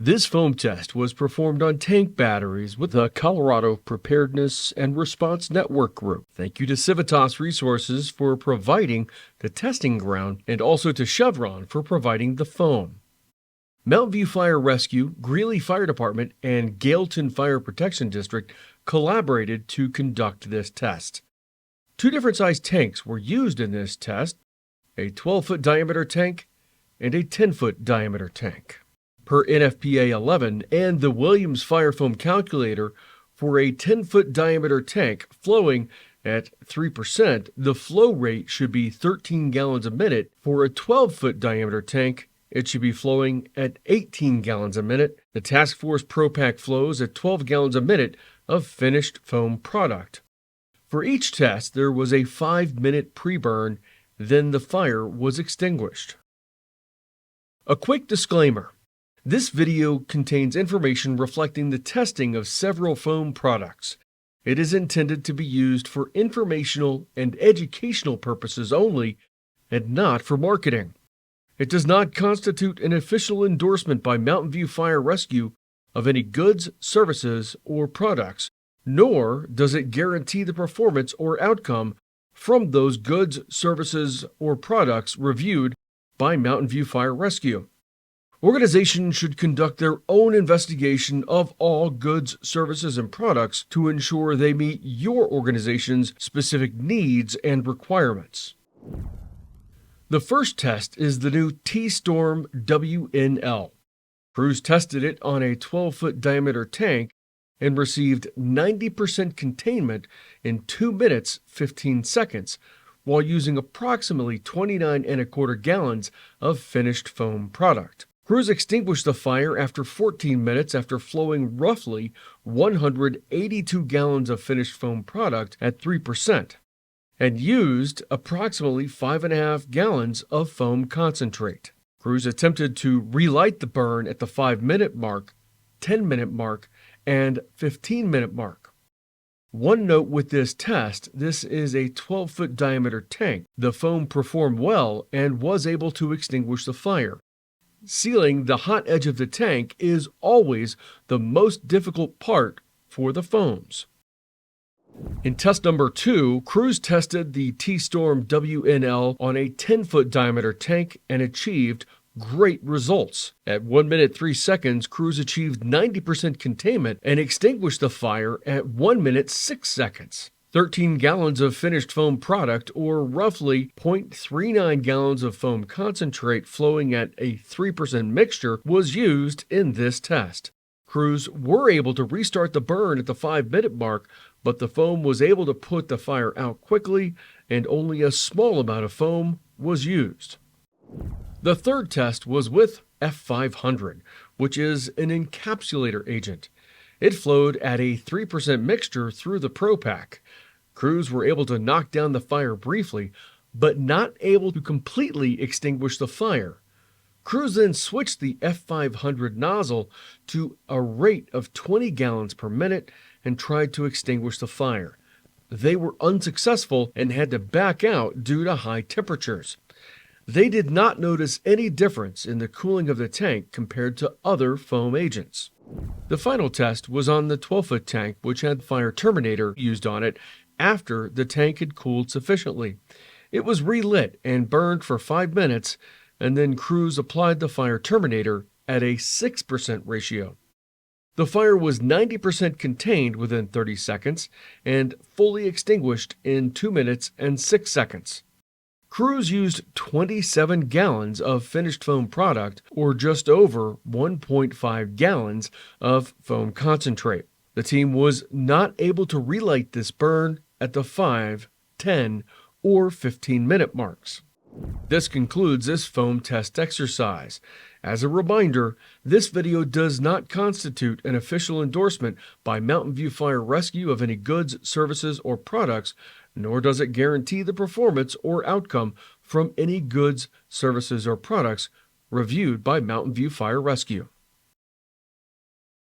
This foam test was performed on tank batteries with the Colorado Preparedness and Response Network Group. Thank you to Civitas Resources for providing the testing ground and also to Chevron for providing the foam. Mountain View Fire Rescue, Greeley Fire Department, and Galeton Fire Protection District collaborated to conduct this test. Two different sized tanks were used in this test, a 12-foot diameter tank and a 10-foot diameter tank. Per NFPA 11 and the Williams Fire Foam Calculator, for a 10-foot diameter tank flowing at 3%, the flow rate should be 13 gallons a minute. For a 12-foot diameter tank, it should be flowing at 18 gallons a minute. The Task Force ProPack flows at 12 gallons a minute of finished foam product. For each test, there was a 5-minute pre-burn, then the fire was extinguished. A quick disclaimer. This video contains information reflecting the testing of several foam products. It is intended to be used for informational and educational purposes only, and not for marketing. It does not constitute an official endorsement by Mountain View Fire Rescue of any goods, services, or products, nor does it guarantee the performance or outcome from those goods, services, or products reviewed by Mountain View Fire Rescue. Organizations should conduct their own investigation of all goods, services, and products to ensure they meet your organization's specific needs and requirements. The first test is the new TStorm WNL. Cruz tested it on a 12-foot diameter tank and received 90% containment in 2 minutes 15 seconds while using approximately 29¼ gallons of finished foam product. Cruz extinguished the fire after 14 minutes after flowing roughly 182 gallons of finished foam product at 3% and used approximately 5½ gallons of foam concentrate. Cruz attempted to relight the burn at the 5-minute mark, 10-minute mark, and 15-minute mark. One note with this test, this is a 12-foot diameter tank. The foam performed well and was able to extinguish the fire. Sealing the hot edge of the tank is always the most difficult part for the foams. In test number 2, Cruz tested the TStorm WNL on a 10-foot diameter tank and achieved great results. At 1 minute 3 seconds, Cruz achieved 90% containment and extinguished the fire at 1 minute 6 seconds. 13 gallons of finished foam product, or roughly 0.39 gallons of foam concentrate flowing at a 3% mixture, was used in this test. Crews were able to restart the burn at the 5-minute mark, but the foam was able to put the fire out quickly and only a small amount of foam was used. The third test was with F500, which is an encapsulator agent. It flowed at a 3% mixture through the ProPack. Crews were able to knock down the fire briefly, but not able to completely extinguish the fire. Cruz then switched the F500 nozzle to a rate of 20 gallons per minute and tried to extinguish the fire. They were unsuccessful and had to back out due to high temperatures. They did not notice any difference in the cooling of the tank compared to other foam agents. The final test was on the 12-foot tank, which had fire Terminator used on it after the tank had cooled sufficiently. It was relit and burned for 5 minutes, and then Cruz applied the fire Terminator at a 6% ratio. The fire was 90% contained within 30 seconds and fully extinguished in 2 minutes and 6 seconds. Cruz used 27 gallons of finished foam product, or just over 1.5 gallons of foam concentrate. The team was not able to relight this burn at the 5, 10, or 15-minute marks. This concludes this foam test exercise. As a reminder, this video does not constitute an official endorsement by Mountain View Fire Rescue of any goods, services, or products, nor does it guarantee the performance or outcome from any goods, services, or products reviewed by Mountain View Fire Rescue.